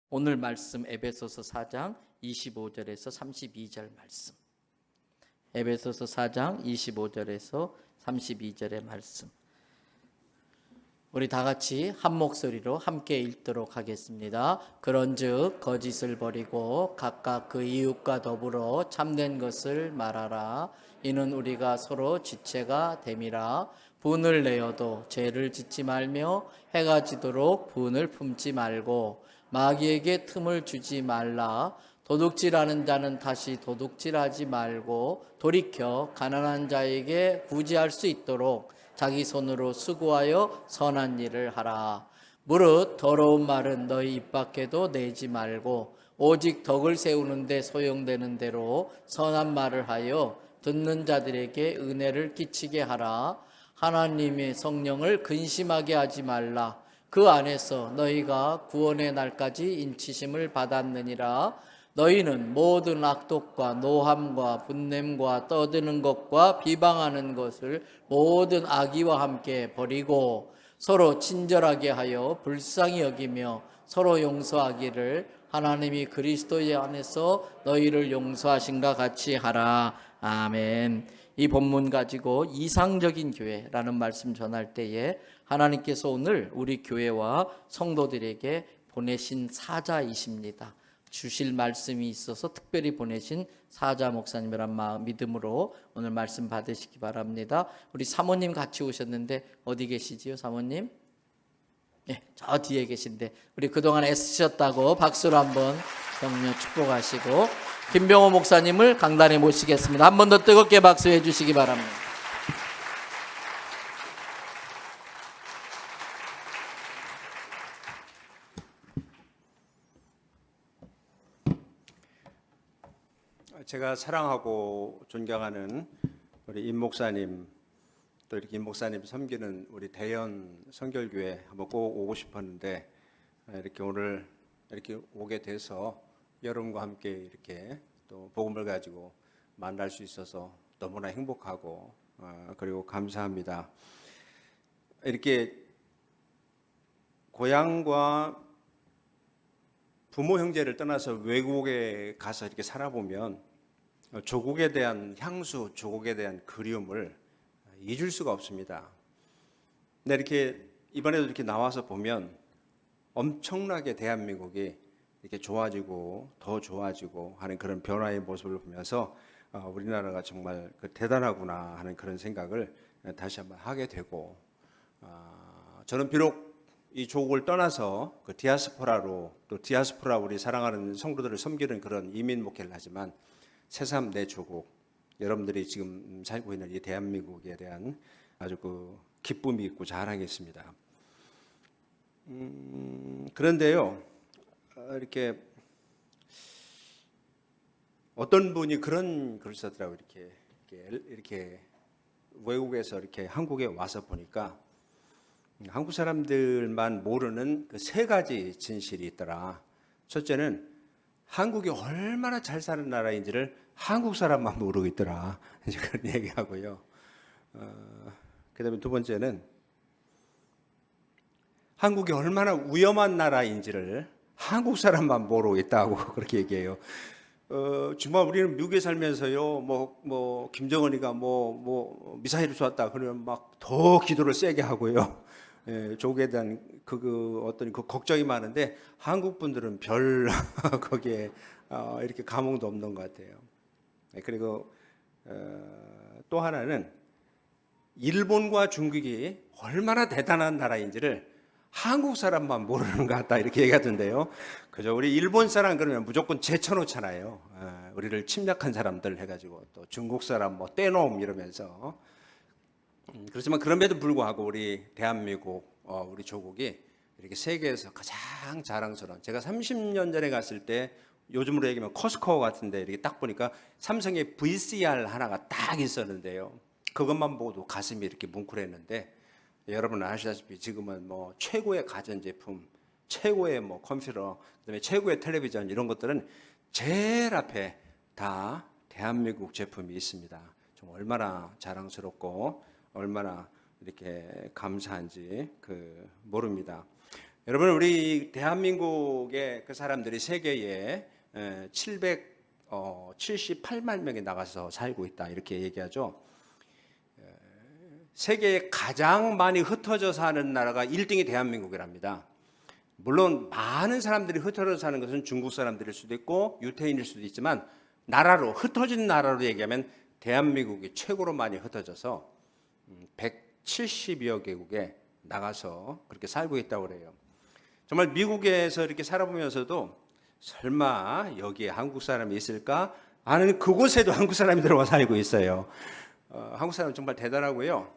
오늘 말씀 에베소서 4장 25절에서 32절 말씀. 에베소서 4장 25절에서 32절의 말씀. 우리 다 같이 한 목소리로 함께 읽도록 하겠습니다. 그런즉 거짓을 버리고 각각 그 이웃과 더불어 참된 것을 말하라. 이는 우리가 서로 지체가 됨이라. 분을 내어도 죄를 짓지 말며 해가 지도록 분을 품지 말고 마귀에게 틈을 주지 말라. 도둑질하는 자는 다시 도둑질하지 말고 돌이켜 가난한 자에게 구제할 수 있도록 자기 손으로 수고하여 선한 일을 하라. 무릇 더러운 말은 너희 입 밖에도 내지 말고 오직 덕을 세우는 데 소용되는 대로 선한 말을 하여 듣는 자들에게 은혜를 끼치게 하라. 하나님의 성령을 근심하게 하지 말라. 그 안에서 너희가 구원의 날까지 인치심을 받았느니라. 너희는 모든 악독과 노함과 분냄과 떠드는 것과 비방하는 것을 모든 악의와 함께 버리고 서로 친절하게 하여 불쌍히 여기며 서로 용서하기를 하나님이 그리스도의 안에서 너희를 용서하신가 같이 하라. 아멘. 이 본문 가지고 이상적인 교회라는 말씀 전할 때에 하나님께서 오늘 우리 교회와 성도들에게 보내신 사자이십니다. 주실 말씀이 있어서 특별히 보내신 사자 목사님이란 믿음으로 오늘 말씀 받으시기 바랍니다. 우리 사모님 같이 오셨는데 어디 계시지요, 사모님? 네, 저 뒤에 계신데 우리 그동안 애쓰셨다고 박수로 한번 격려 축복하시고 김병호 목사님을 강단에 모시겠습니다. 한 번 더 뜨겁게 박수해 주시기 바랍니다. 제가 사랑하고 존경하는 우리 임 목사님, 또 이렇게 임 목사님 섬기는 우리 대연 성결교회 한번 꼭 오고 싶었는데 이렇게 오늘 이렇게 오게 돼서 여러분과 함께 이렇게 또 복음을 가지고 만날 수 있어서 너무나 행복하고 그리고 감사합니다. 이렇게 고향과 부모 형제를 떠나서 외국에 가서 이렇게 살아보면 조국에 대한 향수, 조국에 대한 그리움을 잊을 수가 없습니다. 근데 이렇게 이번에도 이렇게 나와서 보면 엄청나게 대한민국이 이렇게 좋아지고 더 좋아지고 하는 그런 변화의 모습을 보면서 우리나라가 정말 대단하구나 하는 그런 생각을 다시 한번 하게 되고, 저는 비록 이 조국을 떠나서 그 디아스포라로 또 디아스포라 우리 사랑하는 성도들을 섬기는 그런 이민 목회를 하지만 새삼 내 조국, 여러분들이 지금 살고 있는 이 대한민국에 대한 아주 그 기쁨이 있고 자랑이 있습니다. 그런데요, 이렇게 어떤 분이 그런 글을 썼더라고요. 이렇게 외국에서 이렇게 한국에 와서 보니까 한국 사람들만 모르는 그 세 가지 진실이 있더라. 첫째는 한국이 얼마나 잘 사는 나라인지를 한국 사람만 모르고 있더라. 이제 그런 얘기하고요. 그다음에 두 번째는 한국이 얼마나 위험한 나라인지를 한국 사람만 모르고 있다고 그렇게 얘기해요. 정말 우리는 미국에 살면서요, 김정은이가 미사일을 쏘았다 그러면 막 더 기도를 세게 하고요. 조국에 대한 어떤 그 걱정이 많은데 한국 분들은 별 거기에 이렇게 감흥도 없는 것 같아요. 그리고 또 하나는 일본과 중국이 얼마나 대단한 나라인지를 한국 사람만 모르는 것 같다 이렇게 얘기하던데요. 그죠? 우리 일본 사람 그러면 무조건 제쳐놓잖아요. 우리를 침략한 사람들 해가지고 또 중국 사람 떼놈 이러면서. 그렇지만 그럼에도 불구하고 우리 대한민국, 우리 조국이 이렇게 세계에서 가장 자랑스러운, 제가 30년 전에 갔을 때 요즘으로 얘기하면 커스코 같은데 이렇게 딱 보니까 삼성의 VCR 하나가 딱 있었는데요. 그것만 보고도 가슴이 이렇게 뭉클했는데 여러분 아시다시피 지금은 최고의 가전제품, 최고의 컴퓨터, 그다음에 최고의 텔레비전 이런 것들은 제일 앞에 다 대한민국 제품이 있습니다. 좀 얼마나 자랑스럽고 얼마나 이렇게 감사한지 모릅니다. 여러분, 우리 대한민국의 그 사람들이 세계에 778만 명이 나가서 살고 있다 이렇게 얘기하죠. 세계에 가장 많이 흩어져 사는 나라가 1등이 대한민국이랍니다. 물론 많은 사람들이 흩어져 사는 것은 중국 사람들일 수도 있고 유태인일 수도 있지만 나라로 흩어진 나라로 얘기하면 대한민국이 최고로 많이 흩어져서 170여 개국에 나가서 그렇게 살고 있다고 그래요. 정말 미국에서 이렇게 살아보면서도 설마 여기에 한국 사람이 있을까 하는 그곳에도 한국 사람이 들어와 살고 있어요. 한국 사람 정말 대단하고요.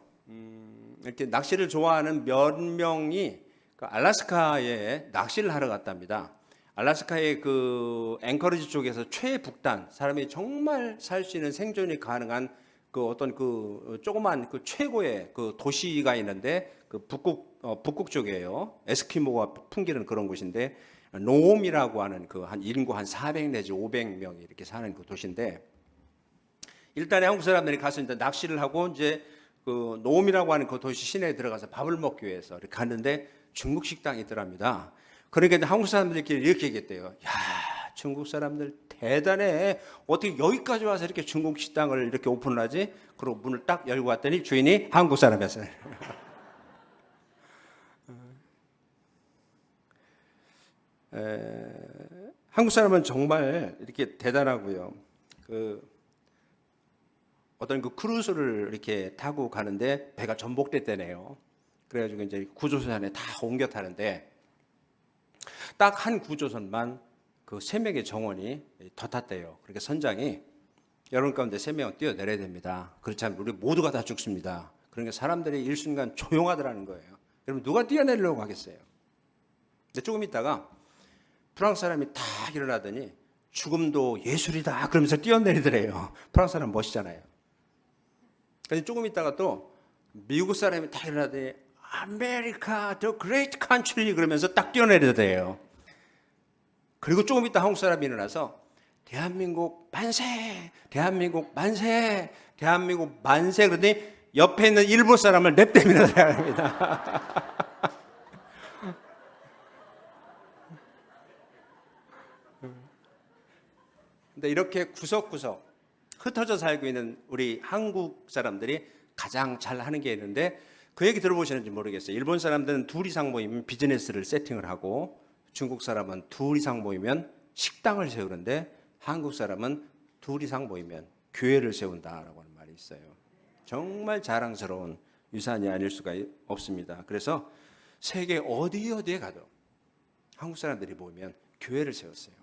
이렇게 낚시를 좋아하는 몇 명이 그 알래스카에 낚시를 하러 갔답니다. 알래스카의 그 앵커리지 쪽에서 최북단, 사람이 정말 살 수 있는 생존이 가능한 그 어떤 그 조그만 그 최고의 그 도시가 있는데 그 북극 쪽이에요. 에스키모가 풍기는 그런 곳인데 노움이라고 하는 그 한 인구 한 400 내지 500명이 이렇게 사는 그 도시인데 일단에 한국 사람들이 가서 이제 낚시를 하고 이제 그 노움이라고 하는 그 도시 시내에 들어가서 밥을 먹기 위해서 이렇게 갔는데 중국 식당이 있더랍니다. 그러니까 한국 사람들끼리 이렇게 얘기했대요. 야, 중국 사람들 대단해. 어떻게 여기까지 와서 이렇게 중국 식당을 이렇게 오픈을 하지? 그리고 문을 딱 열고 왔더니 주인이 한국 사람이었어요. 한국 사람은 정말 이렇게 대단하고요. 어떤 그 크루즈를 이렇게 타고 가는데 배가 전복됐대네요. 그래가지고 이제 구조선에 다 옮겨 타는데 딱 한 구조선만 그 3명의 정원이 더 탔대요. 그러니까 선장이 여러분 가운데 3명은 뛰어내려야 됩니다. 그렇지 않으면 우리 모두가 다 죽습니다. 그러니까 사람들이 일순간 조용하더라는 거예요. 여러분 누가 뛰어내리려고 하겠어요? 근데 조금 있다가 프랑스 사람이 딱 일어나더니 죽음도 예술이다 그러면서 뛰어내리더래요. 프랑스 사람 멋있잖아요. 근데 조금 있다가 또 미국 사람이 딱 일어나더니 아메리카 the great country 그러면서 딱 뛰어내리더래요. 그리고 조금 있다 한국 사람이 일어나서 대한민국 만세, 대한민국 만세, 대한민국 만세 그러더니 옆에 있는 일본 사람을 냅대미는 사람입니다. 근데 이렇게 구석구석 흩어져 살고 있는 우리 한국 사람들이 가장 잘하는 게 있는데 그 얘기 들어보시는지 모르겠어요. 일본 사람들은 둘 이상 모이면 비즈니스를 세팅을 하고 중국 사람은 둘 이상 모이면 식당을 세우는데 한국 사람은 둘 이상 모이면 교회를 세운다라고 하는 말이 있어요. 정말 자랑스러운 유산이 아닐 수가 없습니다. 그래서 세계 어디에 가도 한국 사람들이 모이면 교회를 세웠어요.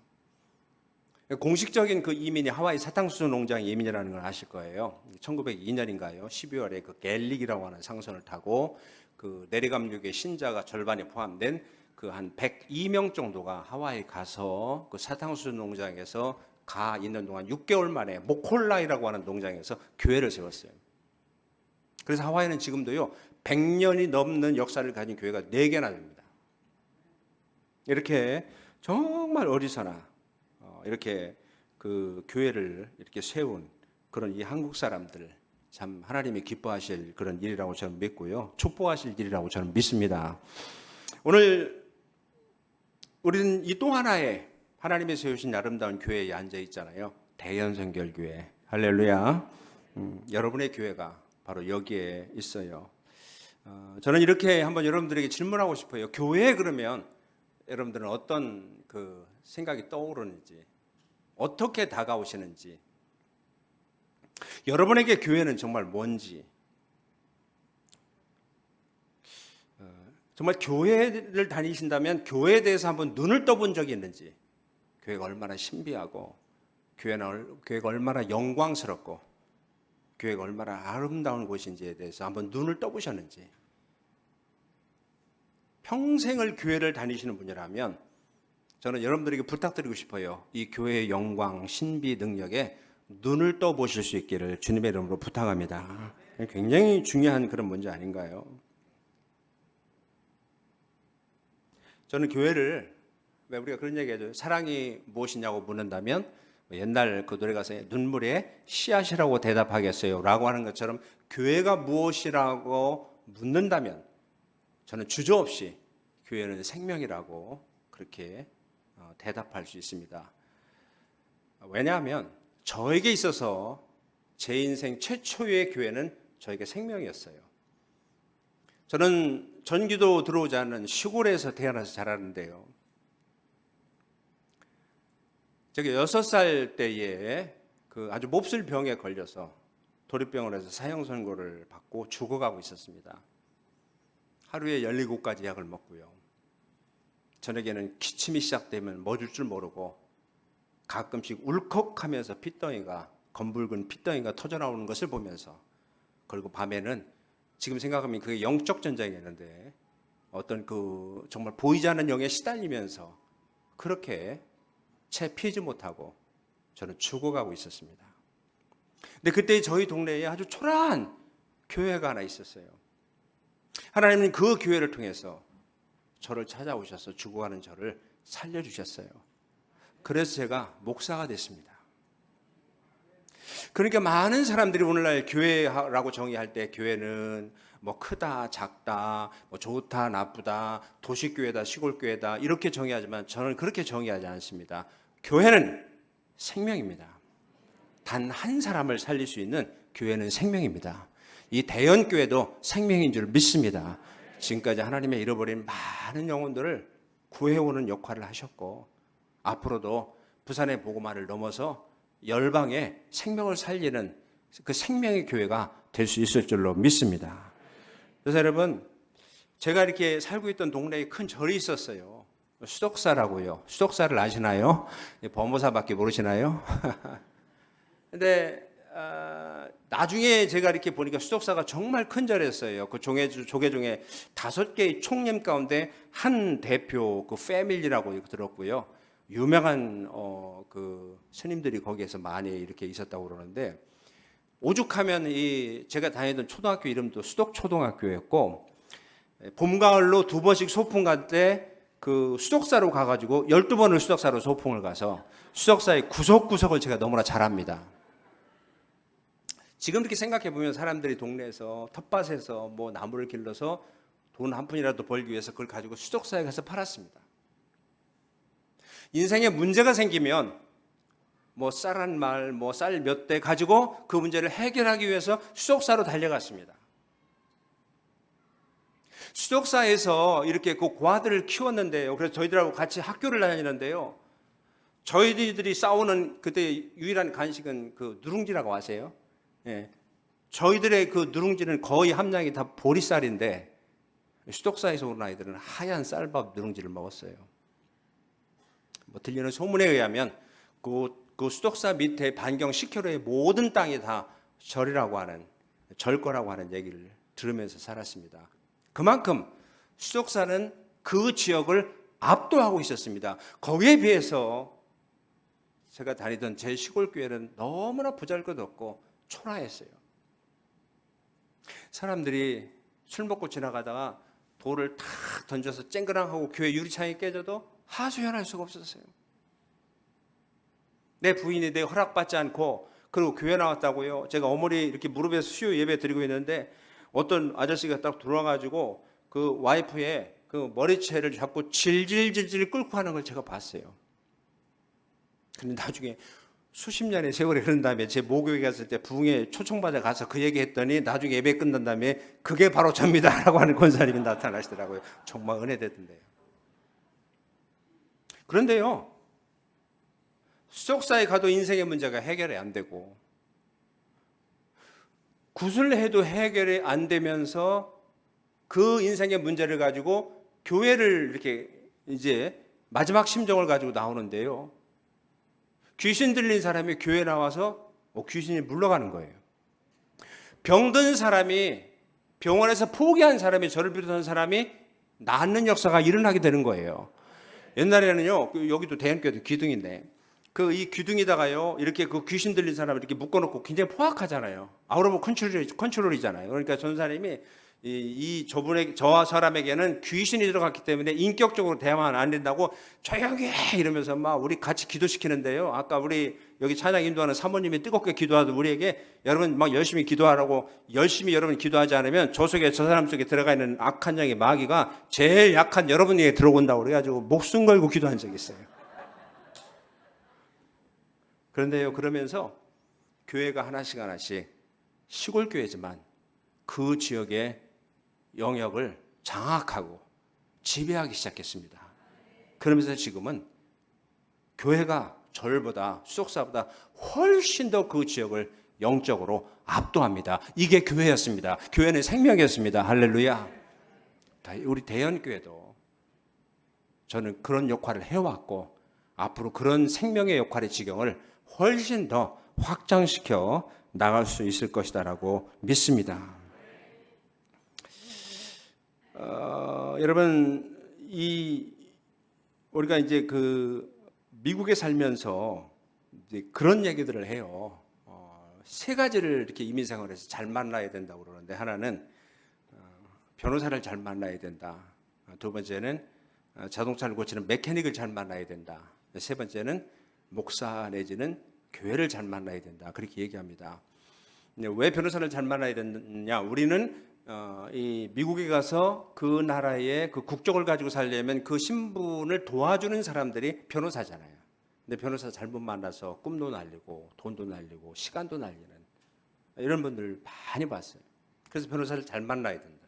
공식적인 그 이민이 하와이 사탕수수 농장 이민이라는 걸 아실 거예요. 1902년인가요? 12월에 그 갤릭이라고 하는 상선을 타고 그 내리감육의 신자가 절반이 포함된 그 한 102명 정도가 하와이 가서 그 사탕수수 농장에서 가 있는 동안 6개월 만에 모콜라이라고 하는 농장에서 교회를 세웠어요. 그래서 하와이는 지금도요 100년이 넘는 역사를 가진 교회가 4개나 됩니다. 이렇게 정말 어리서나 이렇게 그 교회를 이렇게 세운 그런 이 한국 사람들 참 하나님이 기뻐하실 그런 일이라고 저는 믿고요. 축복하실 일이라고 저는 믿습니다. 오늘 우리는 이 또 하나의 하나님이 세우신 아름다운 교회에 앉아 있잖아요. 대연선결교회. 할렐루야. 여러분의 교회가 바로 여기에 있어요. 저는 이렇게 한번 여러분들에게 질문하고 싶어요. 교회 그러면 여러분들은 어떤 그 생각이 떠오르는지, 어떻게 다가오시는지, 여러분에게 교회는 정말 뭔지, 정말 교회를 다니신다면 교회에 대해서 한번 눈을 떠본 적이 있는지, 교회가 얼마나 신비하고, 교회가 얼마나 영광스럽고, 교회가 얼마나 아름다운 곳인지에 대해서 한번 눈을 떠보셨는지, 평생을 교회를 다니시는 분이라면 저는 여러분들에게 부탁드리고 싶어요. 이 교회의 영광, 신비, 능력에 눈을 떠보실 수 있기를 주님의 이름으로 부탁합니다. 굉장히 중요한 그런 문제 아닌가요? 저는 교회를, 왜 우리가 그런 얘기하죠? 사랑이 무엇이냐고 묻는다면 옛날 그 노래 가사에 눈물에 씨앗이라고 대답하겠어요 라고 하는 것처럼 교회가 무엇이라고 묻는다면 저는 주저없이 교회는 생명이라고 그렇게 대답할 수 있습니다. 왜냐하면 저에게 있어서 제 인생 최초의 교회는 저에게 생명이었어요. 저는 전기도 들어오지 않는 시골에서 태어나서 자라는데요. 제가 6살 때에 그 아주 몹쓸 병에 걸려서 도립병원에서 사형 선고를 받고 죽어가고 있었습니다. 하루에 17가지 약을 먹고요. 저녁에는 기침이 시작되면 멎을 줄 모르고 가끔씩 울컥하면서 핏덩이가 검붉은 핏덩이가 터져나오는 것을 보면서, 그리고 밤에는 지금 생각하면 그게 영적 전쟁이었는데 어떤 그 정말 보이지 않는 영에 시달리면서 그렇게 채 피지 못하고 저는 죽어가고 있었습니다. 근데 그때 저희 동네에 아주 초라한 교회가 하나 있었어요. 하나님은 그 교회를 통해서 저를 찾아오셔서 죽어가는 저를 살려주셨어요. 그래서 제가 목사가 됐습니다. 그러니까 많은 사람들이 오늘날 교회라고 정의할 때 교회는 뭐 크다, 작다, 뭐 좋다, 나쁘다, 도시교회다, 시골교회다 이렇게 정의하지만 저는 그렇게 정의하지 않습니다. 교회는 생명입니다. 단 한 사람을 살릴 수 있는 교회는 생명입니다. 이 대연교회도 생명인 줄 믿습니다. 지금까지 하나님의 잃어버린 많은 영혼들을 구해오는 역할을 하셨고 앞으로도 부산의 복음화를 넘어서 열방에 생명을 살리는 그 생명의 교회가 될 수 있을 줄로 믿습니다. 그래서 여러분, 제가 이렇게 살고 있던 동네에 큰 절이 있었어요. 수덕사라고요. 수덕사를 아시나요? 범호사밖에 모르시나요? 근데 나중에 제가 이렇게 보니까 수덕사가 정말 큰 절이었어요. 그 조계 중에 5개의 총림 가운데 한 대표 그 패밀리라고 들었고요. 유명한 그 스님들이 거기에서 많이 이렇게 있었다고 그러는데, 오죽하면 이 제가 다니던 초등학교 이름도 수덕초등학교였고, 봄 가을로 2번씩 소풍 갈 때 그 수덕사로 가가지고 12번을 수덕사로 소풍을 가서 수덕사의 구석구석을 제가 너무나 잘 압니다. 지금 이렇게 생각해 보면 사람들이 동네에서 텃밭에서 뭐 나무를 길러서 돈 한 푼이라도 벌기 위해서 그걸 가지고 수덕사에 가서 팔았습니다. 인생에 문제가 생기면 뭐 쌀 한 말, 뭐 쌀 몇 대 가지고 그 문제를 해결하기 위해서 수덕사로 달려갔습니다. 수덕사에서 이렇게 그 고아들을 키웠는데요. 그래서 저희들하고 같이 학교를 다니는데요. 저희들이 싸우는 그때 유일한 간식은 그 누룽지라고 아세요? 예. 저희들의 그 누룽지는 거의 함량이 다 보리쌀인데 수덕사에서 온 아이들은 하얀 쌀밥 누룽지를 먹었어요. 뭐 들리는 소문에 의하면 그 수덕사 밑에 반경 10km의 모든 땅이 다 절이라고 하는, 절거라고 하는 얘기를 들으면서 살았습니다. 그만큼 수덕사는 그 지역을 압도하고 있었습니다. 거기에 비해서 제가 다니던 제 시골 교회는 너무나 보잘것없고 초라했어요. 사람들이 술 먹고 지나가다가 돌을 탁 던져서 쨍그랑하고 교회 유리창이 깨져도 하소연할 수가 없었어요. 내 부인이 내 허락받지 않고 그리고 교회 나왔다고요. 제가 어머니 이렇게 무릎에서 수요 예배 드리고 있는데 어떤 아저씨가 딱 들어와가지고 그 와이프의 그 머리채를 잡고 질질질질 끌고 하는 걸 제가 봤어요. 근데 나중에 수십 년의 세월이 흐른 다음에 제 모교에 갔을 때 부흥회 초청받아 가서 그 얘기 했더니 나중에 예배 끝난 다음에 그게 바로 접니다 라고 하는 권사님이 나타나시더라고요. 정말 은혜됐던데요. 그런데요, 수족사에 가도 인생의 문제가 해결이 안 되고 굿을 해도 해결이 안 되면서 그 인생의 문제를 가지고 교회를 이렇게 이제 마지막 심정을 가지고 나오는데요. 귀신 들린 사람이 교회 나와서 귀신이 물러가는 거예요. 병든 사람이, 병원에서 포기한 사람이, 저를 비롯한 사람이 낫는 역사가 일어나게 되는 거예요. 옛날에는요, 여기도 대한교회도 기둥인데 이 귀둥이다가요 이렇게 그 귀신 들린 사람을 이렇게 묶어놓고 굉장히 포악하잖아요. 아우러브 컨트롤이잖아요. 그러니까 전사님이 저와 사람에게는 귀신이 들어갔기 때문에 인격적으로 대화만 안 된다고 조용히 해 이러면서 막 우리 같이 기도시키는데요. 아까 우리 여기 찬양 인도하는 사모님이 뜨겁게 기도하도 우리에게 여러분 막 열심히 기도하라고 열심히 여러분 기도하지 않으면 저 사람 속에 들어가 있는 악한 영의 마귀가 제일 약한 여러분에게 들어온다고 그래가지고 목숨 걸고 기도한 적이 있어요. 그런데요, 그러면서 교회가 하나씩 시골 교회지만 그 지역의 영역을 장악하고 지배하기 시작했습니다. 그러면서 지금은 교회가 절보다 수석사보다 훨씬 더 그 지역을 영적으로 압도합니다. 이게 교회였습니다. 교회는 생명이었습니다. 할렐루야. 우리 대연교회도 저는 그런 역할을 해왔고 앞으로 그런 생명의 역할의 지경을 훨씬 더 확장시켜 나갈 수 있을 것이다라고 믿습니다. 여러분, 우리가 이제 미국에 살면서 이제 그런 얘기들을 해요. 세 가지를 이렇게 이민 생활에서 잘 만나야 된다고 그러는데, 하나는 변호사를 잘 만나야 된다. 두 번째는 자동차를 고치는 메케닉을 잘 만나야 된다. 세 번째는 목사 내지는 교회를 잘 만나야 된다. 그렇게 얘기합니다. 왜 변호사를 잘 만나야 되느냐? 우리는 이 미국에 가서 그 나라의 그 국적을 가지고 살려면 그 신분을 도와주는 사람들이 변호사잖아요. 근데 변호사 잘못 만나서 꿈도 날리고 돈도 날리고 시간도 날리는 이런 분들 많이 봤어요. 그래서 변호사를 잘 만나야 된다.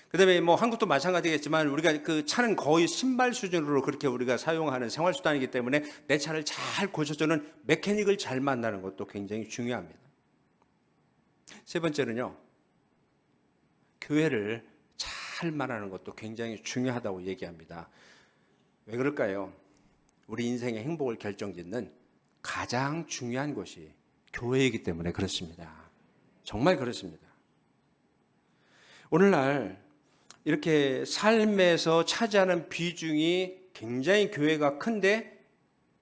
그다음에 뭐 한국도 마찬가지겠지만 우리가 그 차는 거의 신발 수준으로 그렇게 우리가 사용하는 생활 수단이기 때문에 내 차를 잘 고쳐주는 메케닉을 잘 만나는 것도 굉장히 중요합니다. 세 번째는요, 교회를 잘 만나는 것도 굉장히 중요하다고 얘기합니다. 왜 그럴까요? 우리 인생의 행복을 결정짓는 가장 중요한 것이 교회이기 때문에 그렇습니다. 정말 그렇습니다. 오늘날 이렇게 삶에서 차지하는 비중이 굉장히 교회가 큰데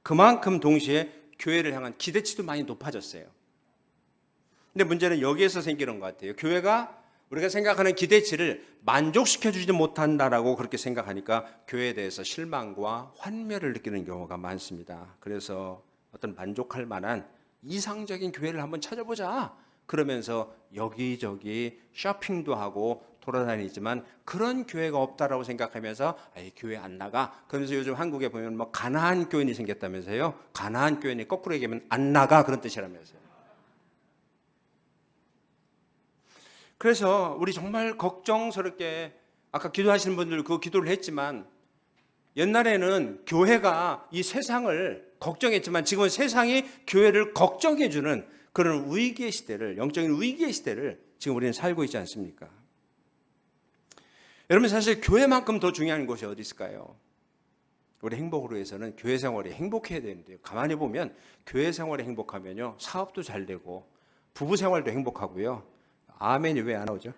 그만큼 동시에 교회를 향한 기대치도 많이 높아졌어요. 근데 문제는 여기에서 생기는 것 같아요. 교회가 우리가 생각하는 기대치를 만족시켜주지 못한다라고 그렇게 생각하니까 교회에 대해서 실망과 환멸을 느끼는 경우가 많습니다. 그래서 어떤 만족할 만한 이상적인 교회를 한번 찾아보자. 그러면서 여기저기 쇼핑도 하고 돌아다니지만 그런 교회가 없다라고 생각하면서 교회 안 나가. 그러면서 요즘 한국에 보면 뭐 가나안 교인이 생겼다면서요. 가나안 교인이 거꾸로 얘기하면 안 나가 그런 뜻이라면서요. 그래서 우리 정말 걱정스럽게 아까 기도하시는 분들 그 기도를 했지만 옛날에는 교회가 이 세상을 걱정했지만 지금은 세상이 교회를 걱정해주는 그런 위기의 시대를, 영적인 위기의 시대를 지금 우리는 살고 있지 않습니까? 여러분, 사실 교회만큼 더 중요한 곳이 어디 있을까요? 우리 행복을 위해서는 교회 생활이 행복해야 되는데요. 가만히 보면 교회 생활이 행복하면요, 사업도 잘 되고 부부 생활도 행복하고요. 아멘이 왜 안 나오죠?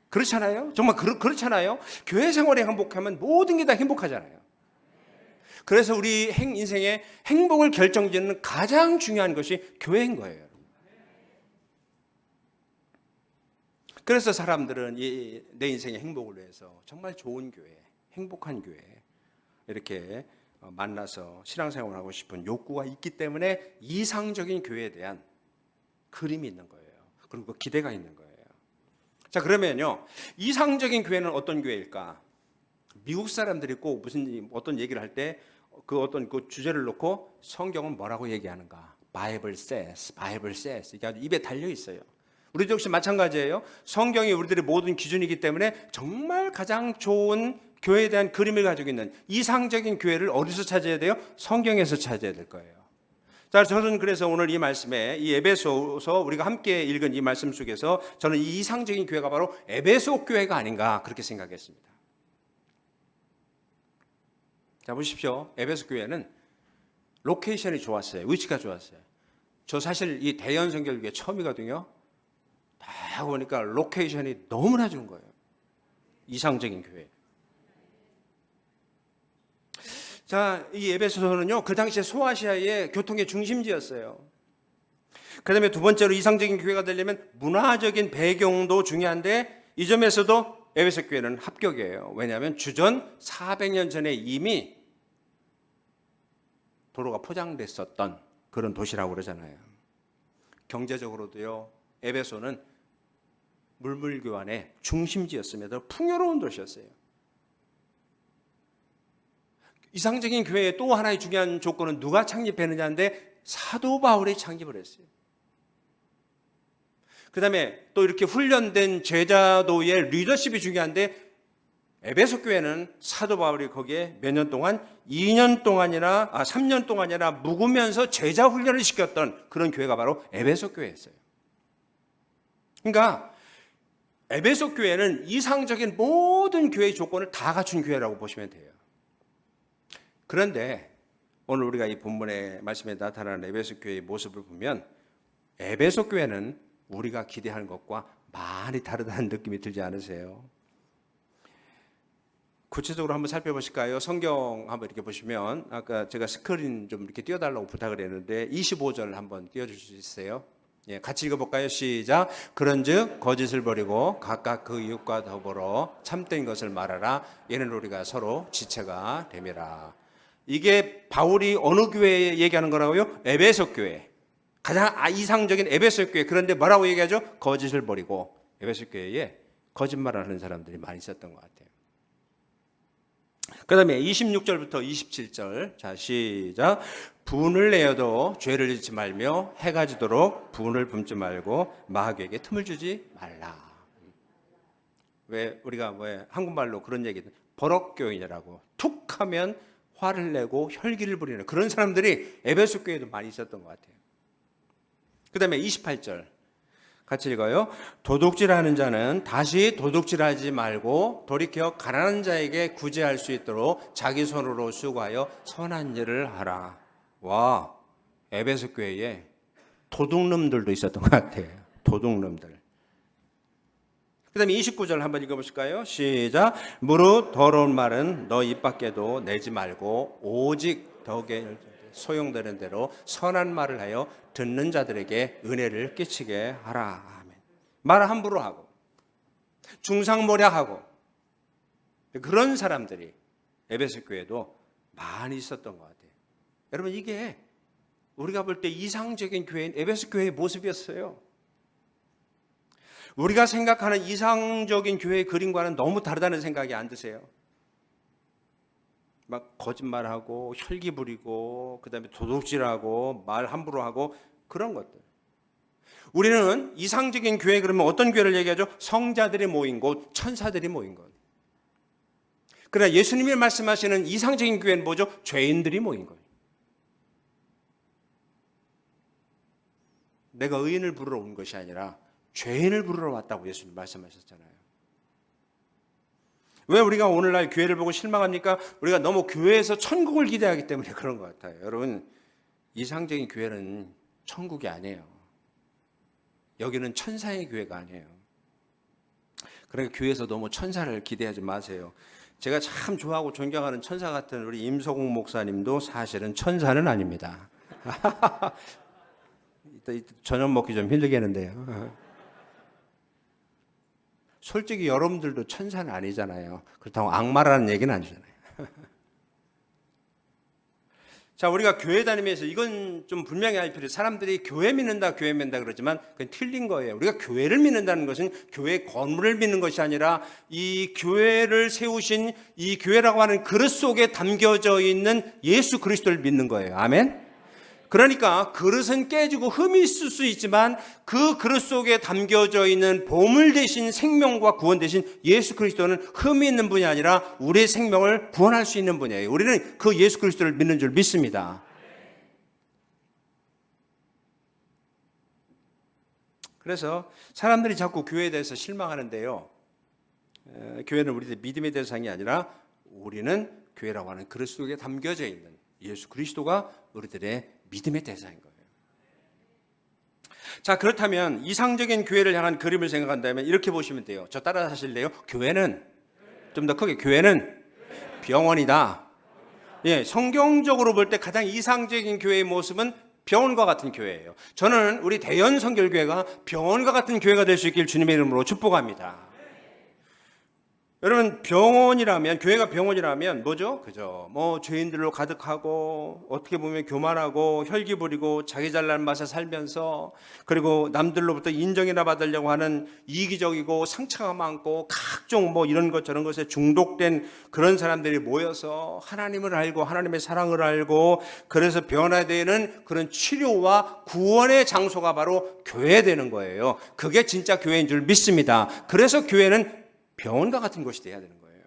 그렇잖아요? 정말 그렇잖아요? 교회 생활이 행복하면 모든 게 다 행복하잖아요. 그래서 우리 인생의 행복을 결정짓는 가장 중요한 것이 교회인 거예요. 그래서 사람들은 내 인생의 행복을 위해서 정말 좋은 교회, 행복한 교회 이렇게 만나서 신앙생활을 하고 싶은 욕구가 있기 때문에 이상적인 교회에 대한 그림이 있는 거예요. 그리고 기대가 있는 거예요. 자, 그러면요, 이상적인 교회는 어떤 교회일까? 미국 사람들이 꼭 어떤 얘기를 할 때 그 어떤 그 주제를 놓고 성경은 뭐라고 얘기하는가? Bible says, Bible says. 이게 아주 입에 달려 있어요. 우리도 역시 마찬가지예요. 성경이 우리들의 모든 기준이기 때문에 정말 가장 좋은 교회에 대한 그림을 가지고 있는 이상적인 교회를 어디서 찾아야 돼요? 성경에서 찾아야 될 거예요. 자, 저는 그래서 오늘 이 말씀에 이 에베소서 우리가 함께 읽은 이 말씀 속에서 저는 이 이상적인 교회가 바로 에베소 교회가 아닌가 그렇게 생각했습니다. 자, 보십시오. 에베소 교회는 로케이션이 좋았어요. 위치가 좋았어요. 저 사실 이 대연 선교교회 처음이거든요. 다 보니까 로케이션이 너무나 좋은 거예요. 이상적인 교회. 자, 이 에베소서는요, 그 당시에 소아시아의 교통의 중심지였어요. 그 다음에 두 번째로 이상적인 교회가 되려면 문화적인 배경도 중요한데 이 점에서도 에베소 교회는 합격이에요. 왜냐하면 주전 400년 전에 이미 도로가 포장됐었던 그런 도시라고 그러잖아요. 경제적으로도요, 에베소는 물물교환의 중심지였음에도 풍요로운 도시였어요. 이상적인 교회의 또 하나의 중요한 조건은 누가 창립했느냐인데 사도 바울이 창립을 했어요. 그 다음에 또 이렇게 훈련된 제자도의 리더십이 중요한데 에베소 교회는 사도 바울이 거기에 몇 년 동안 3년 동안이나 묵으면서 제자 훈련을 시켰던 그런 교회가 바로 에베소 교회였어요. 그러니까 에베소 교회는 이상적인 모든 교회의 조건을 다 갖춘 교회라고 보시면 돼요. 그런데 오늘 우리가 이 본문의 말씀에 나타나는 에베소 교회의 모습을 보면 에베소 교회는 우리가 기대하는 것과 많이 다르다는 느낌이 들지 않으세요? 구체적으로 한번 살펴보실까요? 성경 한번 이렇게 보시면 아까 제가 스크린 좀 이렇게 띄워달라고 부탁을 했는데 25절 한번 띄워줄 수 있어요? 예, 같이 읽어볼까요? 시작. 그런즉 거짓을 버리고 각각 그 이웃과 더불어 참된 것을 말하라. 이는 우리가 서로 지체가 됨이라. 이게 바울이 어느 교회에 얘기하는 거라고요? 에베소 교회. 가장 이상적인 에베소 교회. 그런데 뭐라고 얘기하죠? 거짓을 버리고. 에베소 교회에 거짓말하는 사람들이 많이 있었던 것 같아요. 그 다음에 26절부터 27절. 자, 시작. 분을 내어도 죄를 짓지 말며 해가 지도록 분을 붓지 말고 마귀에게 틈을 주지 말라. 왜 우리가 한국말로 그런 얘기, 버럭교인이라고 툭 하면 화를 내고 혈기를 부리는 그런 사람들이 에베소 교회에도 많이 있었던 것 같아요. 그 다음에 28절 같이 읽어요. 도둑질하는 자는 다시 도둑질하지 말고 돌이켜 가난한 자에게 구제할 수 있도록 자기 손으로 수고하여 선한 일을 하라. 와, 에베소 교회에 도둑놈들도 있었던 것 같아요. 도둑놈들. 그 다음에 29절 한번 읽어보실까요? 시작. 무릇 더러운 말은 너 입 밖에도 내지 말고 오직 덕에 소용되는 대로 선한 말을 하여 듣는 자들에게 은혜를 끼치게 하라. 아멘. 말을 함부로 하고 중상모략하고 그런 사람들이 에베소 교회도 많이 있었던 것 같아요. 여러분, 이게 우리가 볼 때 이상적인 교회인 에베소 교회의 모습이었어요. 우리가 생각하는 이상적인 교회의 그림과는 너무 다르다는 생각이 안 드세요? 막 거짓말하고 혈기 부리고 그다음에 도둑질하고 말 함부로 하고 그런 것들. 우리는 이상적인 교회 그러면 어떤 교회를 얘기하죠? 성자들이 모인 곳, 천사들이 모인 곳. 그러나 예수님이 말씀하시는 이상적인 교회는 뭐죠? 죄인들이 모인 거예요. 내가 의인을 부르러 온 것이 아니라 죄인을 부르러 왔다고 예수님 말씀하셨잖아요. 왜 우리가 오늘날 교회를 보고 실망합니까? 우리가 너무 교회에서 천국을 기대하기 때문에 그런 것 같아요. 여러분, 이상적인 교회는 천국이 아니에요. 여기는 천사의 교회가 아니에요. 그러니까 교회에서 너무 천사를 기대하지 마세요. 제가 참 좋아하고 존경하는 천사 같은 우리 임소국 목사님도 사실은 천사는 아닙니다. 저녁 먹기 좀 힘들겠는데요. 솔직히 여러분들도 천사는 아니잖아요. 그렇다고 악마라는 얘기는 아니잖아요. 자, 우리가 교회 다니면서 이건 좀 분명히 알 필요. 사람들이 교회 믿는다 그러지만 그건 틀린 거예요. 우리가 교회를 믿는다는 것은 교회 건물을 믿는 것이 아니라 이 교회를 세우신 이 교회라고 하는 그릇 속에 담겨져 있는 예수 그리스도를 믿는 거예요. 아멘. 그러니까 그릇은 깨지고 흠이 있을 수 있지만 그 그릇 속에 담겨져 있는 보물 대신 생명과 구원 대신 예수 그리스도는 흠이 있는 분이 아니라 우리의 생명을 구원할 수 있는 분이에요. 우리는 그 예수 그리스도를 믿는 줄 믿습니다. 그래서 사람들이 자꾸 교회에 대해서 실망하는데요. 교회는 우리들 믿음의 대상이 아니라 우리는 교회라고 하는 그릇 속에 담겨져 있는 예수 그리스도가 우리들의 믿음의 대상인 거예요. 자, 그렇다면 이상적인 교회를 향한 그림을 생각한다면 이렇게 보시면 돼요. 저 따라 하실래요? 교회는 좀 더 크게, 교회는 병원이다. 예, 성경적으로 볼 때 가장 이상적인 교회의 모습은 병원과 같은 교회예요. 저는 우리 대연 성결교회가 병원과 같은 교회가 될 수 있길 주님의 이름으로 축복합니다. 여러분, 병원이라면, 교회가 병원이라면 뭐죠? 그죠? 뭐 죄인들로 가득하고 어떻게 보면 교만하고 혈기 부리고 자기 잘난 맛에 살면서, 그리고 남들로부터 인정이나 받으려고 하는 이기적이고 상처가 많고 각종 뭐 이런 것 저런 것에 중독된 그런 사람들이 모여서 하나님을 알고 하나님의 사랑을 알고, 그래서 변화되는 그런 치료와 구원의 장소가 바로 교회 되는 거예요. 그게 진짜 교회인 줄 믿습니다. 그래서 교회는 병원과 같은 곳이 돼야 되는 거예요.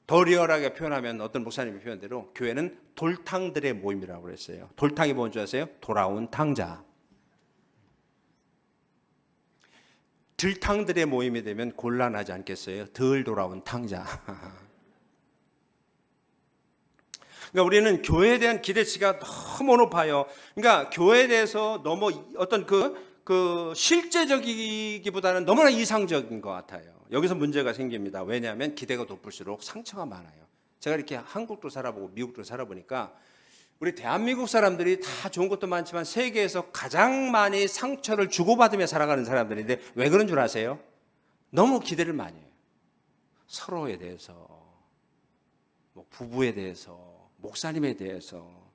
더 리얼하게 표현하면 어떤 목사님이 표현대로 교회는 돌탕들의 모임이라고 그랬어요. 돌탕이 뭔지 아세요? 돌아온 탕자. 들탕들의 모임이 되면 곤란하지 않겠어요? 덜 돌아온 탕자. 그러니까 우리는 교회에 대한 기대치가 너무 높아요. 그러니까 교회에 대해서 너무 어떤 그 실제적이기보다는 너무나 이상적인 것 같아요. 여기서 문제가 생깁니다. 왜냐하면 기대가 높을수록 상처가 많아요. 제가 이렇게 한국도 살아보고 미국도 살아보니까 우리 대한민국 사람들이 다 좋은 것도 많지만 세계에서 가장 많이 상처를 주고받으며 살아가는 사람들인데 왜 그런 줄 아세요? 너무 기대를 많이 해요. 서로에 대해서, 뭐 부부에 대해서, 목사님에 대해서.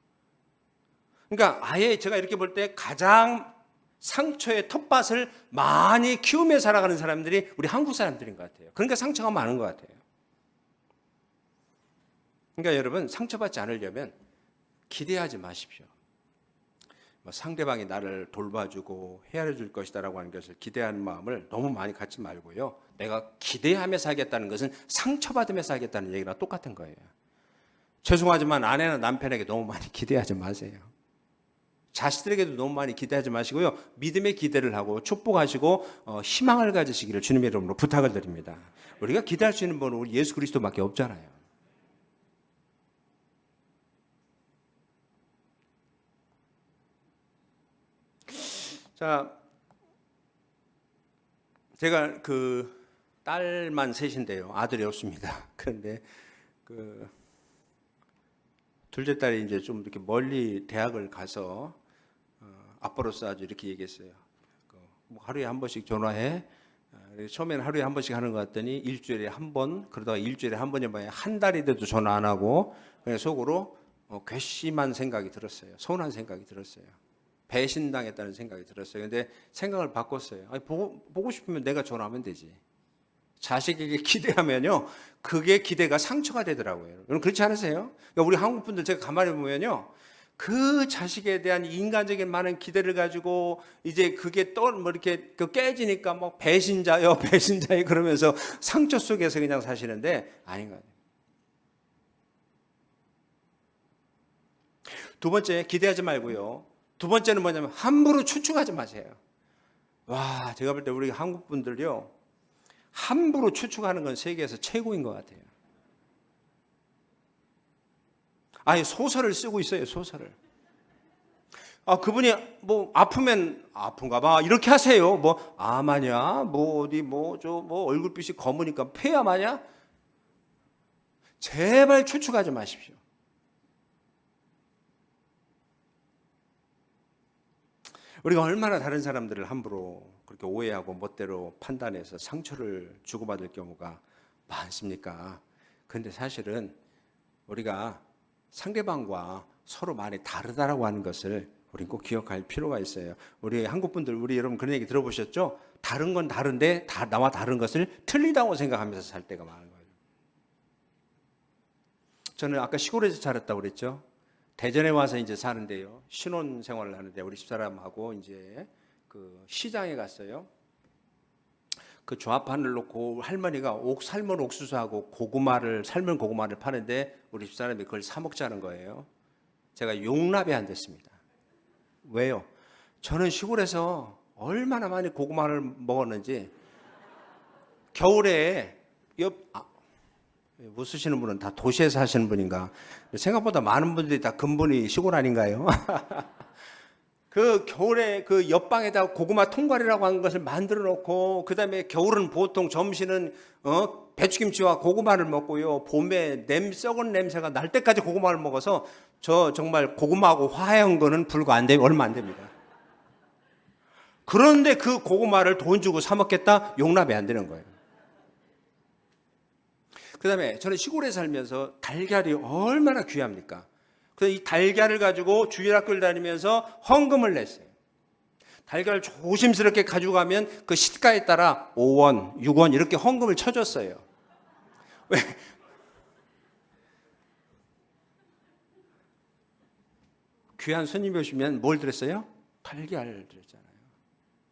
그러니까 아예 제가 이렇게 볼 때 가장 상처의 텃밭을 많이 키우며 살아가는 사람들이 우리 한국 사람들인 것 같아요. 그러니까 상처가 많은 것 같아요. 그러니까 여러분, 상처받지 않으려면 기대하지 마십시오. 상대방이 나를 돌봐주고 헤아려줄 것이다라고 하는 것을 기대하는 마음을 너무 많이 갖지 말고요. 내가 기대하며 살겠다는 것은 상처받으며 살겠다는 얘기랑 똑같은 거예요. 죄송하지만 아내나 남편에게 너무 많이 기대하지 마세요. 자식들에게도 너무 많이 기대하지 마시고요. 믿음의 기대를 하고 축복하시고 희망을 가지시기를 주님의 이름으로 부탁을 드립니다. 우리가 기대할 수 있는 분은 우리 예수 그리스도밖에 없잖아요. 자, 제가 딸만 셋인데요. 아들이 없습니다. 그런데 둘째 딸이 이제 좀 이렇게 멀리 대학을 가서 아빠로서 아주 이렇게 얘기했어요. 뭐 하루에 한 번씩 전화해. 처음에는 하루에 한 번씩 하는 것 같더니 일주일에 한 번, 그러다가 일주일에 한 번이 뭐야 한 달이 돼도 전화 안 하고, 그냥 속으로 괘씸한 생각이 들었어요. 서운한 생각이 들었어요. 배신당했다는 생각이 들었어요. 근데 생각을 바꿨어요. 아니, 보고 싶으면 내가 전화하면 되지. 자식에게 기대하면요, 그게 기대가 상처가 되더라고요. 여러분 그렇지 않으세요? 그러니까 우리 한국 분들 제가 가만히 보면요, 그 자식에 대한 인간적인 많은 기대를 가지고 이제 그게 또 뭐 이렇게 깨지니까 뭐 배신자요, 배신자요 그러면서 상처 속에서 그냥 사시는데 아닌 것 같아요. 두 번째, 기대하지 말고요. 두 번째는 뭐냐면 함부로 추측하지 마세요. 와, 제가 볼 때 우리 한국 분들요, 함부로 추측하는 건 세계에서 최고인 것 같아요. 아예 소설을 쓰고 있어요, 소설을. 그분이 뭐 아프면 아픈가 봐 이렇게 하세요. 뭐 암하냐, 뭐 어디 뭐 얼굴빛이 검으니까 폐암하냐? 제발 추측하지 마십시오. 우리가 얼마나 다른 사람들을 함부로 그렇게 오해하고 멋대로 판단해서 상처를 주고받을 경우가 많습니까? 그런데 사실은 우리가 상대방과 서로 많이 다르다라고 하는 것을 우리는 꼭 기억할 필요가 있어요. 우리 한국 분들, 우리 여러분 그런 얘기 들어보셨죠? 다른 건 다른데 나와 다른 것을 틀리다고 생각하면서 살 때가 많은 거예요. 저는 아까 시골에서 자랐다고 그랬죠? 대전에 와서 이제 사는데요. 신혼 생활을 하는데 우리 집사람하고 이제 그 시장에 갔어요. 그 조합판을 놓고 할머니가 삶은 옥수수하고 삶은 고구마를 파는데 우리 집사람이 그걸 사 먹자는 거예요. 제가 용납이 안 됐습니다. 왜요? 저는 시골에서 얼마나 많이 고구마를 먹었는지, 겨울에 웃으시는 분은 다 도시에서 하시는 분인가? 생각보다 많은 분들이 다 근본이 시골 아닌가요? 그 겨울에 그 옆방에다 고구마 통과리라고 하는 것을 만들어 놓고, 그 다음에 겨울은 보통 점심은 배추김치와 고구마를 먹고요. 봄에 썩은 냄새가 날 때까지 고구마를 먹어서 저 정말 고구마하고 화해한 거는 불과 얼마 안 됩니다. 그런데 그 고구마를 돈 주고 사 먹겠다? 용납이 안 되는 거예요. 그 다음에 저는 시골에 살면서 달걀이 얼마나 귀합니까? 그래서 이 달걀을 가지고 주일학교를 다니면서 헌금을 냈어요. 달걀을 조심스럽게 가져가면 그 시가에 따라 5원, 6원 이렇게 헌금을 쳐줬어요. 왜? 귀한 손님이 오시면 뭘 드렸어요? 달걀을 드렸잖아요.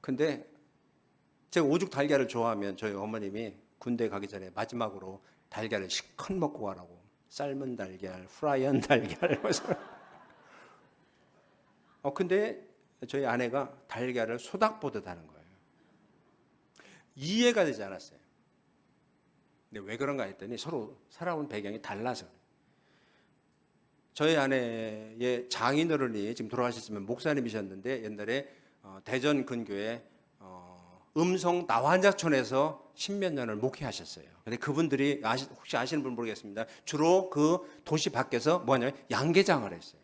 근데 제가 오죽 달걀을 좋아하면 저희 어머님이 군대 가기 전에 마지막으로 달걀을 실컷 먹고 가라고 삶은 달걀, 프라이한 달걀 근데 저희 아내가 달걀을 소닥보듯 하는 거예요. 이해가 되지 않았어요. 근데 왜 그런가 했더니 서로 살아온 배경이 달라서. 저희 아내의 장인어른이 지금 돌아가셨지만 목사님이셨는데 옛날에 대전 근교에 음성 나환자촌에서 십몇 년을 목회하셨어요. 근데 그분들이 혹시 아시는 분 모르겠습니다. 주로 그 도시 밖에서 뭐냐면 양계장을 했어요.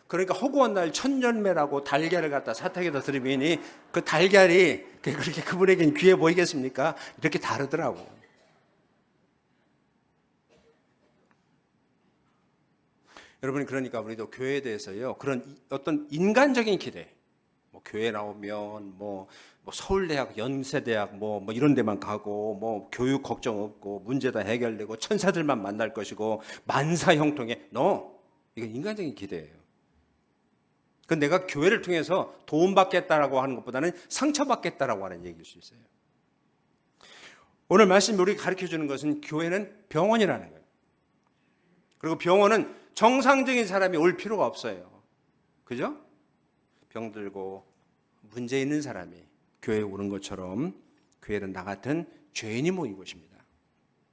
그러니까 허구한 날 천년매라고 달걀을 갖다 사탁에다 들이미니 그 달걀이 그렇게 그분에게는 귀해 보이겠습니까? 이렇게 다르더라고. 여러분, 그러니까 우리도 교회에 대해서요, 그런 어떤 인간적인 기대, 뭐 교회 나오면 뭐 서울대학, 연세대학 뭐 이런 데만 가고 뭐 교육 걱정 없고 문제 다 해결되고 천사들만 만날 것이고 만사 형통해. 이건 인간적인 기대예요. 그 내가 교회를 통해서 도움받겠다라고 하는 것보다는 상처받겠다라고 하는 얘기일 수 있어요. 오늘 말씀이 우리 가르쳐 주는 것은 교회는 병원이라는 거예요. 그리고 병원은 정상적인 사람이 올 필요가 없어요. 그죠? 병들고 문제 있는 사람이 교회에 오는 것처럼 교회는 나 같은 죄인이 모인 곳입니다.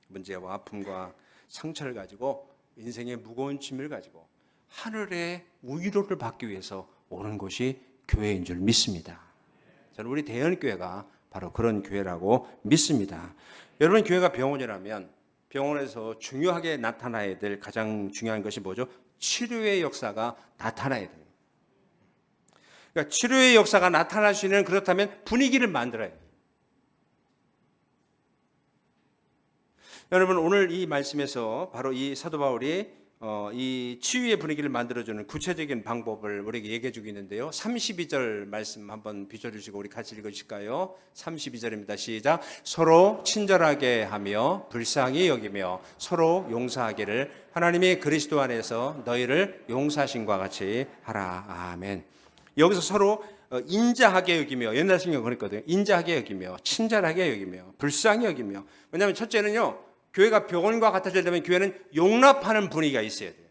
문제와 아픔과 상처를 가지고 인생의 무거운 짐을 가지고 하늘의 위로를 받기 위해서 오는 곳이 교회인 줄 믿습니다. 저는 우리 대연교회가 바로 그런 교회라고 믿습니다. 여러분, 교회가 병원이라면 병원에서 중요하게 나타나야 될 가장 중요한 것이 뭐죠? 치료의 역사가 나타나야 됩니다. 그러니까 치료의 역사가 나타날 수 있는, 그렇다면 분위기를 만들어야 돼요. 여러분, 오늘 이 말씀에서 바로 이 사도 바울이 이 치유의 분위기를 만들어주는 구체적인 방법을 우리에게 얘기해 주고 있는데요. 32절 말씀 한번 비춰주시고 우리 같이 읽으실까요? 32절입니다. 시작. 서로 친절하게 하며 불쌍히 여기며 서로 용서하기를 하나님이 그리스도 안에서 너희를 용서하신 것 같이 하라. 아멘. 여기서 서로 인자하게 여기며, 옛날 성경 그랬거든요. 인자하게 여기며 친절하게 여기며 불쌍히 여기며. 왜냐하면 첫째는요, 교회가 병원과 같아지려면 교회는 용납하는 분위기가 있어야 돼요.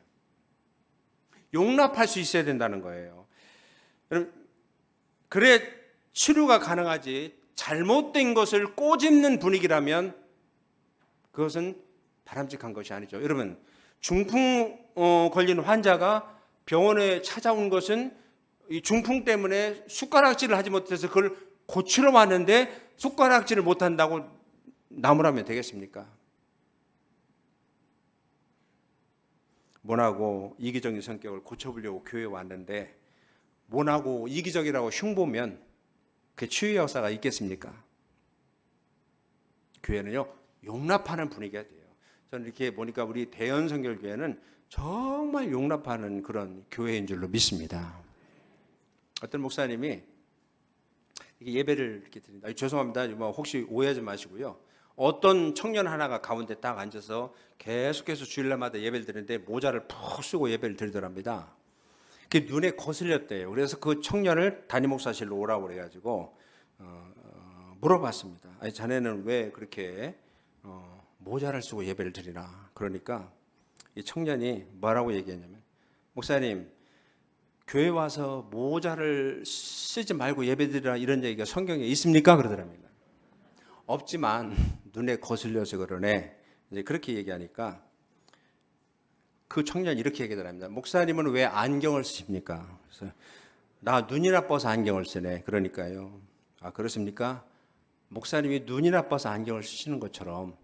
용납할 수 있어야 된다는 거예요. 여러분, 그래 치료가 가능하지, 잘못된 것을 꼬집는 분위기라면 그것은 바람직한 것이 아니죠. 여러분, 중풍 걸린 환자가 병원에 찾아온 것은 이 중풍 때문에 숟가락질을 하지 못해서 그걸 고치러 왔는데 숟가락질을 못한다고 나무라면 되겠습니까? 모나고 이기적인 성격을 고쳐보려고 교회에 왔는데 모나고 이기적이라고 흉보면 그 치유의 역사가 있겠습니까? 교회는요, 용납하는 분위기가 돼요. 저는 이렇게 보니까 우리 대연성결교회는 정말 용납하는 그런 교회인 줄로 믿습니다. 어떤 목사님이 예배를 이렇게 드린다. 죄송합니다. 혹시 오해하지 마시고요. 어떤 청년 하나가 가운데 딱 앉아서 계속해서 주일날마다 예배를 드리는데 모자를 푹 쓰고 예배를 드리더랍니다. 그게 눈에 거슬렸대요. 그래서 그 청년을 담임 목사실로 오라고 그래가지고 물어봤습니다. 아니, 자네는 왜 그렇게 모자를 쓰고 예배를 드리나? 그러니까 이 청년이 뭐라고 얘기했냐면, 목사님, 교회 와서 모자를 쓰지 말고 예배드리라 이런 얘기가 성경에 있습니까? 그러더랍니다. 없지만 눈에 거슬려서 그러네. 이제 그렇게 얘기하니까 그 청년이 이렇게 얘기하더랍니다. 목사님은 왜 안경을 쓰십니까? 그래서 나 눈이 나빠서 안경을 쓰네. 그러니까요. 아, 그렇습니까? 목사님이 눈이 나빠서 안경을 쓰시는 것처럼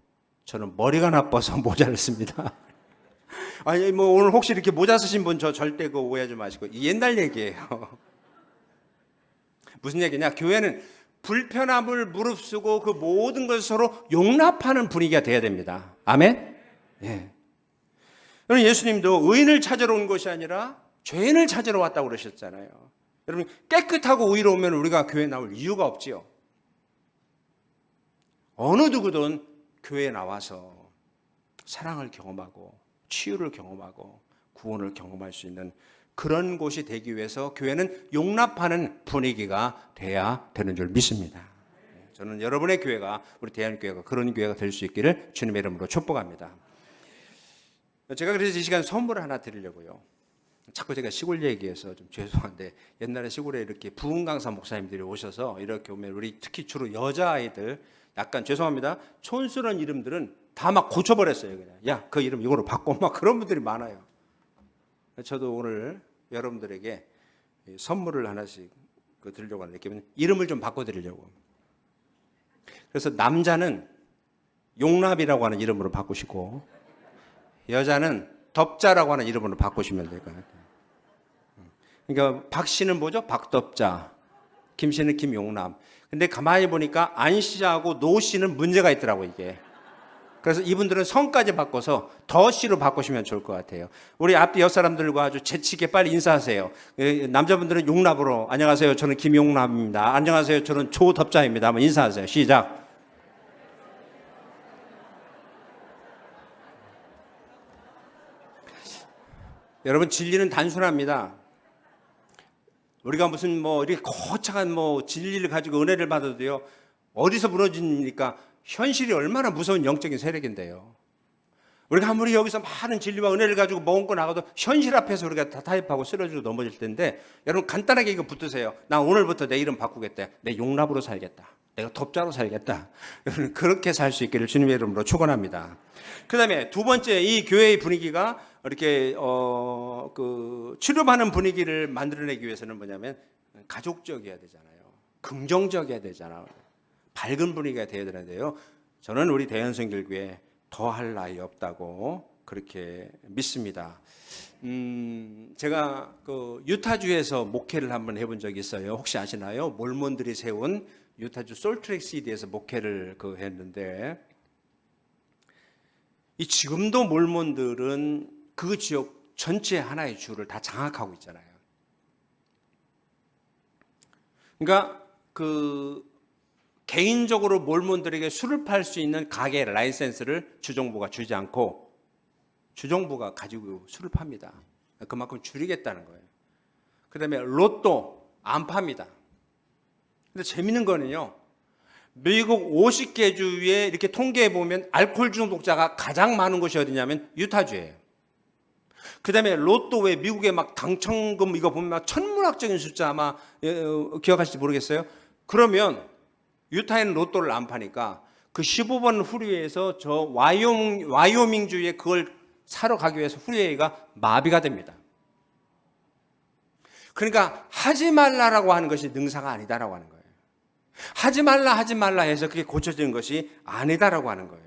저는 머리가 나빠서 모자를 씁니다. 아니 뭐 오늘 혹시 이렇게 모자 쓰신 분 저 절대 그거 오해하지 마시고 옛날 얘기예요. 무슨 얘기냐? 교회는 불편함을 무릅쓰고 그 모든 것을 서로 용납하는 분위기가 돼야 됩니다. 아멘? 예. 여러분 예수님도 의인을 찾으러 온 것이 아니라 죄인을 찾으러 왔다고 그러셨잖아요. 여러분 깨끗하고 의로우면 우리가 교회에 나올 이유가 없지요. 어느 누구든 교회에 나와서 사랑을 경험하고 치유를 경험하고 구원을 경험할 수 있는 그런 곳이 되기 위해서 교회는 용납하는 분위기가 돼야 되는 줄 믿습니다. 저는 여러분의 교회가 우리 대한교회가 그런 교회가 될 수 있기를 주님의 이름으로 축복합니다. 제가 그래서 이 시간 선물을 하나 드리려고요. 자꾸 제가 시골 얘기해서 좀 죄송한데 옛날에 시골에 이렇게 부흥 강사 목사님들이 오셔서 이렇게 오면 우리 특히 주로 여자아이들 약간 죄송합니다. 촌스러운 이름들은 다 막 고쳐버렸어요. 그냥 야, 그 이름 이거로 바꿔 막 그런 분들이 많아요. 저도 오늘 여러분들에게 선물을 하나씩 드리려고 하는데 이름을 좀 바꿔드리려고. 그래서 남자는 용납이라고 하는 이름으로 바꾸시고 여자는 덥자라고 하는 이름으로 바꾸시면 될 것 같아요. 그러니까 박 씨는 뭐죠? 박덥자. 김 씨는 김용남. 근데 가만히 보니까 안 씨하고 노 씨는 문제가 있더라고 이게. 그래서 이분들은 성까지 바꿔서 더 씨로 바꾸시면 좋을 것 같아요. 우리 앞뒤 옆 사람들과 아주 재치있게 빨리 인사하세요. 남자분들은 용납으로 안녕하세요. 저는 김용남입니다. 안녕하세요. 저는 조덥자입니다. 한번 인사하세요. 시작. 여러분 진리는 단순합니다. 우리가 무슨 뭐 이렇게 거창한 뭐 진리를 가지고 은혜를 받아도요. 어디서 무너집니까? 현실이 얼마나 무서운 영적인 세력인데요. 우리가 아무리 여기서 많은 진리와 은혜를 가지고 머금고 나가도 현실 앞에서 우리가 다 타협하고 쓰러지고 넘어질 텐데 여러분 간단하게 이거 붙드세요. 나 오늘부터 내 이름 바꾸겠다. 내 용납으로 살겠다. 내가 덥자로 살겠다. 여러분 그렇게 살 수 있기를 주님의 이름으로 축원합니다. 그다음에 두 번째 이 교회의 분위기가 이렇게 치료받는 분위기를 만들어내기 위해서는 뭐냐면 가족적이어야 되잖아요. 긍정적이어야 되잖아요. 밝은 분위기가 되어야 되는데요. 저는 우리 대연성결교회 더할 나위 없다고 그렇게 믿습니다. 제가 유타주에서 목회를 한번 해본 적이 있어요. 혹시 아시나요? 몰몬들이 세운 유타주 솔트레이크 시티에서 목회를 했는데 이 지금도 몰몬들은 그 지역 전체 하나의 주를 다 장악하고 있잖아요. 그러니까 개인적으로 몰몬들에게 술을 팔 수 있는 가게 라이센스를 주정부가 주지 않고 주정부가 가지고 술을 팝니다. 그만큼 줄이겠다는 거예요. 그 다음에 로또 안 팝니다. 근데 재밌는 거는요. 미국 50개 주에 이렇게 통계해 보면 알코올 중독자가 가장 많은 곳이 어디냐면 유타주예요. 그 다음에 로또 왜 미국의 막 당첨금 이거 보면 막 천문학적인 숫자 아마 기억하실지 모르겠어요. 그러면 유타에는 로또를 안 파니까 그 15번 후리웨이에서 저 와이오밍주에 그걸 사러 가기 위해서 후리웨이가 마비가 됩니다. 그러니까 하지 말라라고 하는 것이 능사가 아니다라고 하는 거예요. 하지 말라 해서 그게 고쳐지는 것이 아니다라고 하는 거예요.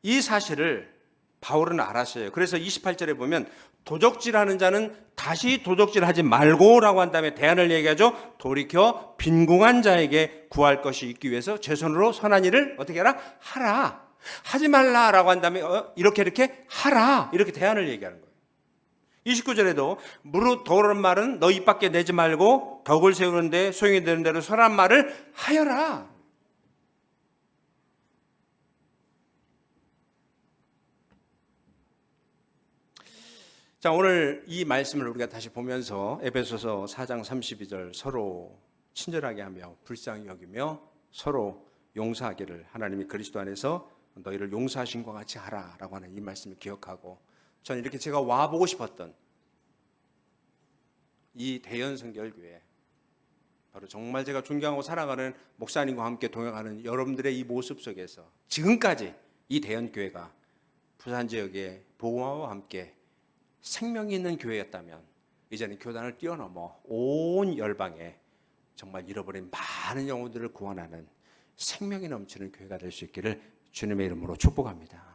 이 사실을 바울은 알았어요. 그래서 28절에 보면 도적질하는 자는 다시 도적질하지 말고라고 한 다음에 대안을 얘기하죠. 돌이켜 빈궁한 자에게 구할 것이 있기 위해서 제 손으로 선한 일을 어떻게 하라? 하라. 하지 말라라고 한 다음에 이렇게 하라. 이렇게 대안을 얘기하는 거예요. 29절에도 무릇 더러운 말은 너 입 밖에 내지 말고 덕을 세우는데 소용이 되는 대로 선한 말을 하여라. 자, 오늘 이 말씀을 우리가 다시 보면서 에베소서 4장 32절 서로 친절하게 하며 불쌍히 여기며 서로 용서하기를 하나님이 그리스도 안에서 너희를 용서하신 것 같이 하라라고 하는 이 말씀을 기억하고 저는 이렇게 제가 와보고 싶었던 이 대연성결교회 바로 정말 제가 존경하고 사랑하는 목사님과 함께 동행하는 여러분들의 이 모습 속에서 지금까지 이 대연교회가 부산 지역의 복음화와 함께 생명이 있는 교회였다면 이제는 교단을 뛰어넘어 온 열방에 정말 잃어버린 많은 영혼들을 구원하는 생명이 넘치는 교회가 될 수 있기를 주님의 이름으로 축복합니다.